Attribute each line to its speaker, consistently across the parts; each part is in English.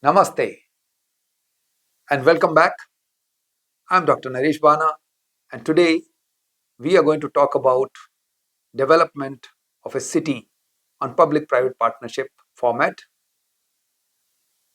Speaker 1: Namaste and welcome back. I'm Dr. Naresh Bana, and today we are going to talk about development of a city on public-private partnership format.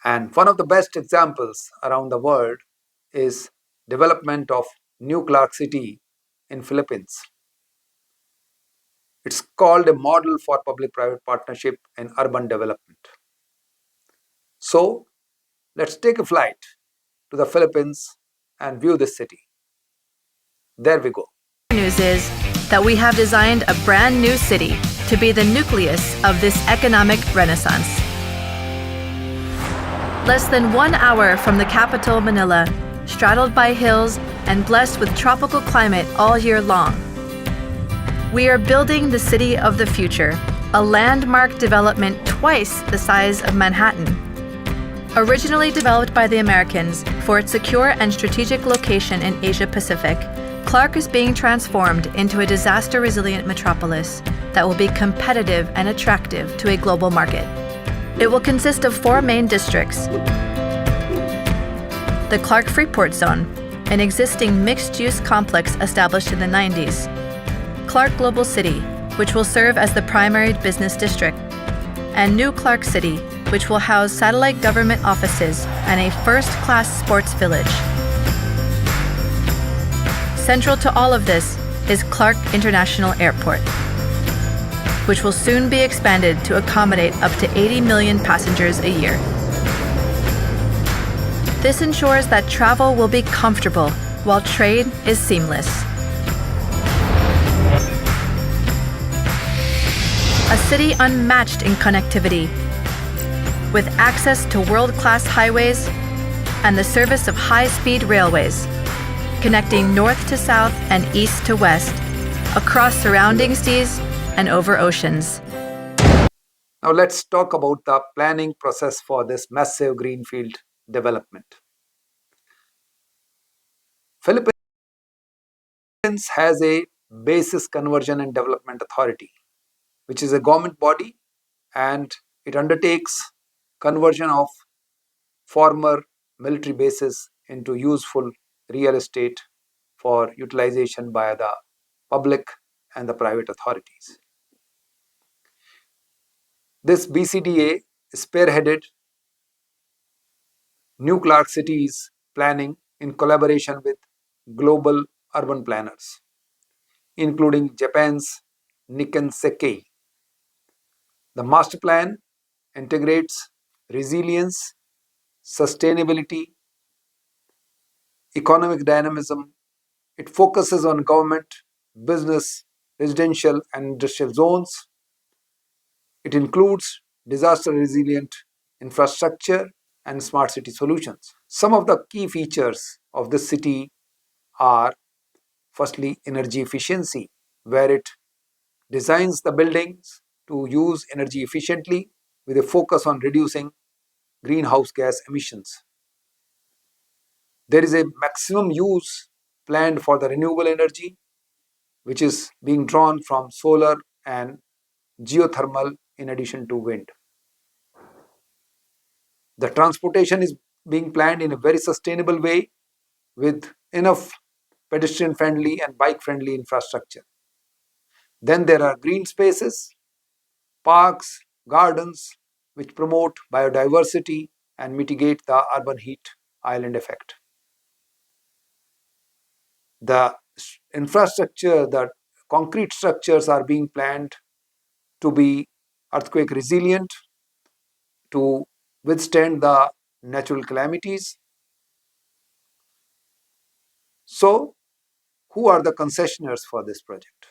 Speaker 1: And one of the best examples around the world is development of New Clark City in Philippines. It's called a model for public-private partnership in urban development. So let's take a flight to the Philippines and view this city. There we go.
Speaker 2: News is that we have designed a brand new city to be the nucleus of this economic renaissance. Less than 1 hour from the capital, Manila, straddled by hills and blessed with tropical climate all year long. We are building the city of the future, a landmark development twice the size of Manhattan. Originally developed by the Americans for its secure and strategic location in Asia Pacific, Clark is being transformed into a disaster-resilient metropolis that will be competitive and attractive to a global market. It will consist of 4 main districts. The Clark Freeport Zone, an existing mixed-use complex established in the 90s. Clark Global City, which will serve as the primary business district. And New Clark City, which will house satellite government offices and a first-class sports village. Central to all of this is Clark International Airport, which will soon be expanded to accommodate up to 80 million passengers a year. This ensures that travel will be comfortable while trade is seamless. A city unmatched in connectivity, with access to world-class highways and the service of high-speed railways, connecting north to south and east to west, across surrounding seas and over oceans.
Speaker 1: Now let's talk about the planning process for this massive greenfield development. Philippines has a Basis Conversion and Development Authority, which is a government body, and it undertakes conversion of former military bases into useful real estate for utilization by the public and the private authorities. This BCDA spearheaded New Clark City's planning in collaboration with global urban planners, including Japan's Nikken Sekkei. The master plan integrates resilience, sustainability, economic dynamism. It focuses on government, business, residential and industrial zones. It includes disaster resilient infrastructure and smart city solutions. Some of the key features of this city are, firstly, energy efficiency, where it designs the buildings to use energy efficiently with a focus on reducing greenhouse gas emissions. There is a maximum use planned for the renewable energy, which is being drawn from solar and geothermal in addition to wind. The transportation is being planned in a very sustainable way with enough pedestrian friendly and bike friendly infrastructure. Then there are green spaces, parks, gardens, which promote biodiversity and mitigate the urban heat island effect. The infrastructure, the concrete structures are being planned to be earthquake resilient, to withstand the natural calamities. So, who are the concessionaires for this project?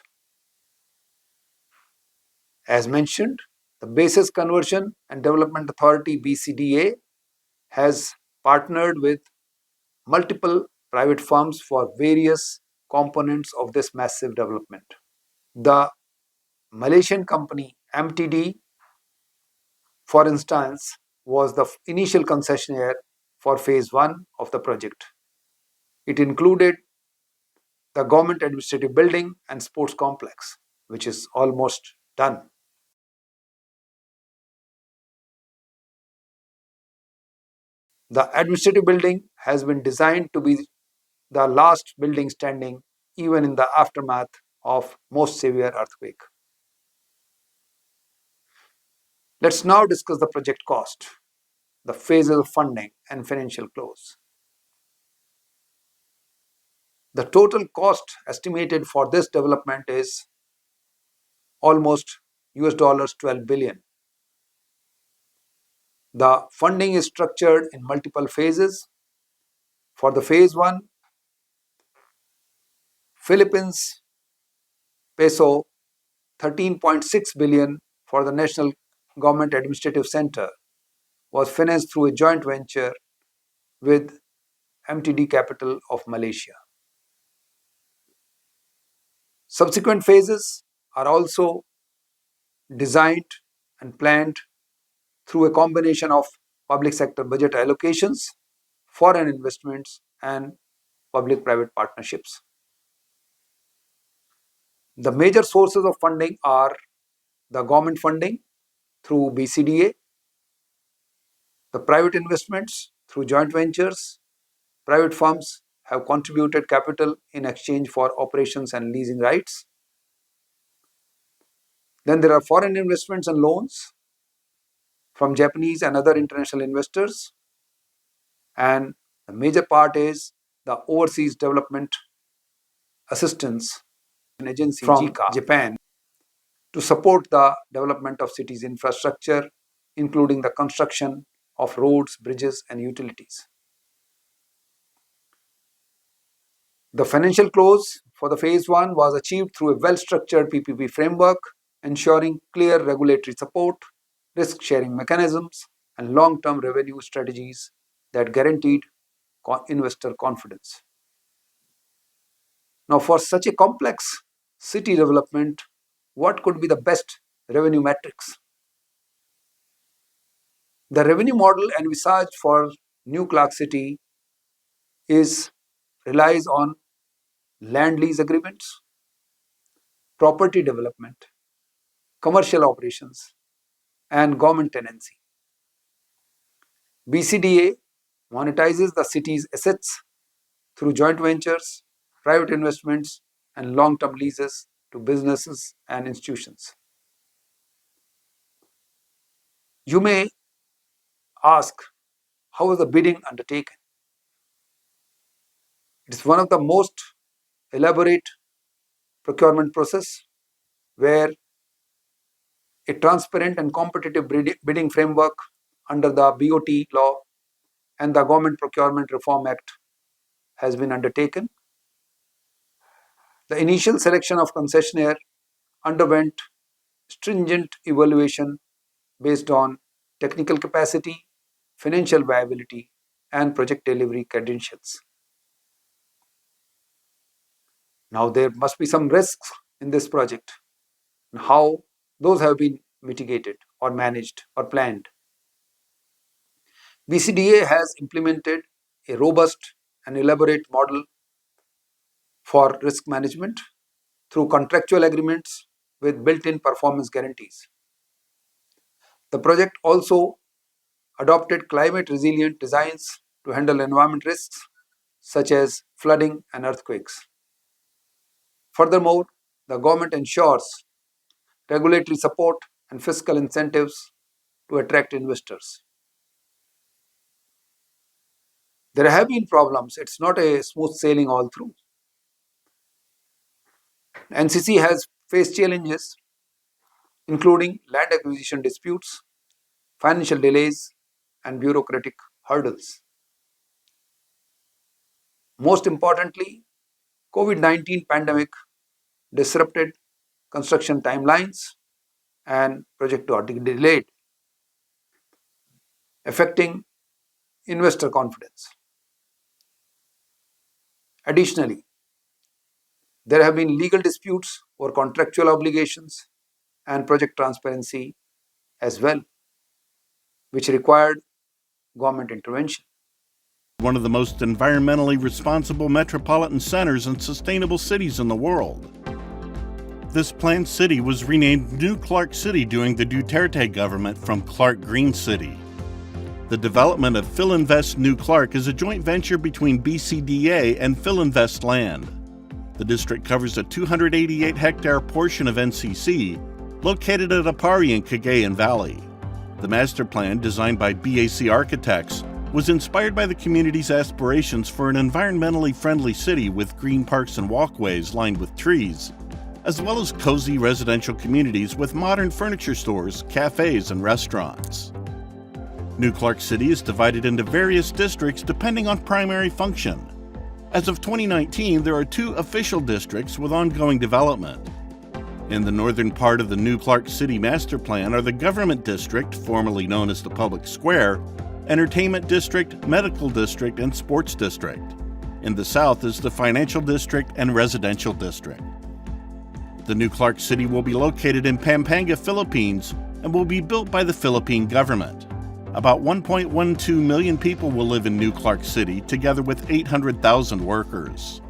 Speaker 1: As mentioned, the Basis Conversion and Development Authority BCDA has partnered with multiple private firms for various components of this massive development. The Malaysian company MTD, for instance, was the initial concessionaire for phase 1 of the project. It included the government administrative building and sports complex, which is almost done. The administrative building has been designed to be the last building standing even in the aftermath of most severe earthquake. Let's now discuss the project cost, the phases of funding and financial close. The total cost estimated for this development is almost $12 billion. The funding is structured in multiple phases. For the phase 1, Philippines peso 13.6 billion for the National Government Administrative Center was financed through a joint venture with MTD Capital of Malaysia. Subsequent phases are also designed and planned through a combination of public sector budget allocations, foreign investments, and public-private partnerships. The major sources of funding are the government funding through BCDA, the private investments through joint ventures. Private firms have contributed capital in exchange for operations and leasing rights. Then there are foreign investments and loans from Japanese and other international investors. And the major part is the overseas development assistance agency from Japan to support the development of cities' infrastructure, including the construction of roads, bridges, and utilities. The financial close for the phase 1 was achieved through a well-structured PPP framework, ensuring clear regulatory support, risk-sharing mechanisms, and long-term revenue strategies that guaranteed investor confidence. Now, for such a complex city development, what could be the best revenue metrics? The revenue model envisaged for New Clark City relies on land lease agreements, property development, commercial operations, and government tenancy. BCDA monetizes the city's assets through joint ventures, private investments, and long-term leases to businesses and institutions. You may ask, how is the bidding undertaken? It is one of the most elaborate procurement process where a transparent and competitive bidding framework under the BOT law and the Government Procurement Reform Act has been undertaken. The initial selection of concessionaire underwent stringent evaluation based on technical capacity, financial viability, and project delivery credentials. Now, there must be some risks in this project and how those have been mitigated or managed or planned. BCDA has implemented a robust and elaborate model for risk management through contractual agreements with built-in performance guarantees. The project also adopted climate-resilient designs to handle environment risks such as flooding and earthquakes. Furthermore, the government ensures regulatory support and fiscal incentives to attract investors. There have been problems. It's not a smooth sailing all through. NCC has faced challenges including land acquisition disputes, financial delays, and bureaucratic hurdles. Most importantly, COVID-19 pandemic disrupted construction timelines and project got delayed, affecting investor confidence. Additionally, there have been legal disputes over contractual obligations and project transparency as well, which required government intervention.
Speaker 3: One of the most environmentally responsible metropolitan centers and sustainable cities in the world. This planned city was renamed New Clark City during the Duterte government from Clark Green City. The development of Philinvest New Clark is a joint venture between BCDA and Philinvest Land. The district covers a 288-hectare portion of NCC, located at Apari and Cagayan Valley. The master plan, designed by BAC Architects, was inspired by the community's aspirations for an environmentally friendly city with green parks and walkways lined with trees, as well as cozy residential communities with modern furniture stores, cafes, and restaurants. New Clark City is divided into various districts depending on primary function. As of 2019, there are 2 official districts with ongoing development. In the northern part of the New Clark City Master Plan are the Government District, formerly known as the Public Square, Entertainment District, Medical District, and Sports District. In the south is the Financial District and Residential District. The New Clark City will be located in Pampanga, Philippines, and will be built by the Philippine government. About 1.12 million people will live in New Clark City, together with 800,000 workers.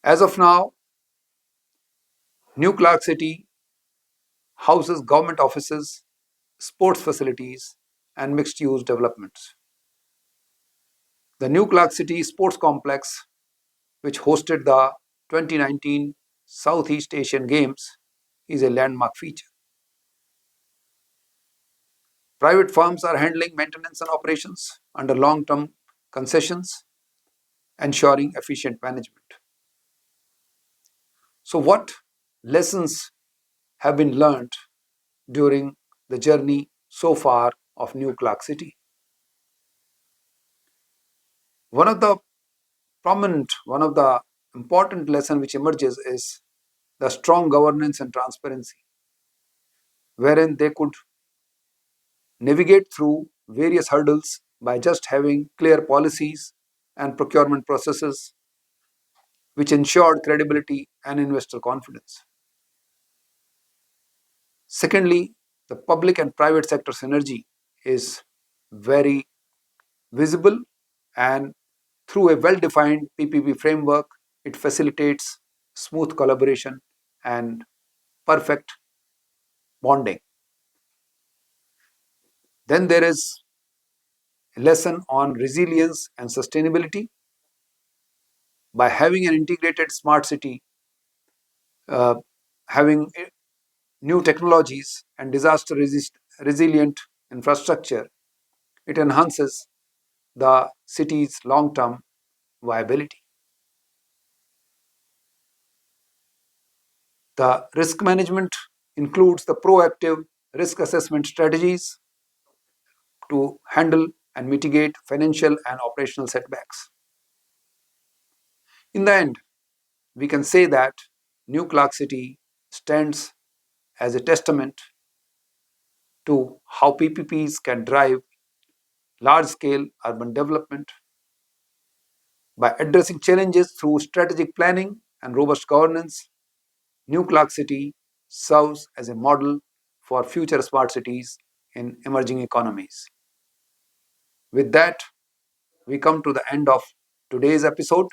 Speaker 1: As of now, New Clark City houses government offices, sports facilities, and mixed-use developments. The New Clark City Sports Complex, which hosted the 2019 Southeast Asian Games, is a landmark feature. Private firms are handling maintenance and operations under long-term concessions, ensuring efficient management. So, what lessons have been learned during the journey so far of New Clark City? One of the important lesson which emerges is the strong governance and transparency, wherein they could navigate through various hurdles by just having clear policies and procurement processes which ensured credibility and investor confidence. Secondly, the public and private sector synergy is very visible, and through a well-defined PPP framework, it facilitates smooth collaboration and perfect bonding. Then there is a lesson on resilience and sustainability. By having an integrated smart city, having new technologies and disaster resilient infrastructure, it enhances the city's long-term viability. The risk management includes the proactive risk assessment strategies to handle and mitigate financial and operational setbacks. In the end, we can say that New Clark City stands as a testament to how PPPs can drive large-scale urban development. By addressing challenges through strategic planning and robust governance, New Clark City serves as a model for future smart cities in emerging economies. With that, we come to the end of today's episode.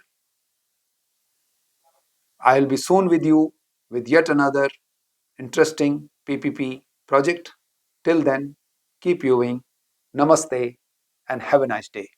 Speaker 1: I'll be soon with you with yet another interesting PPP project. Till then, keep viewing. Namaste and have a nice day.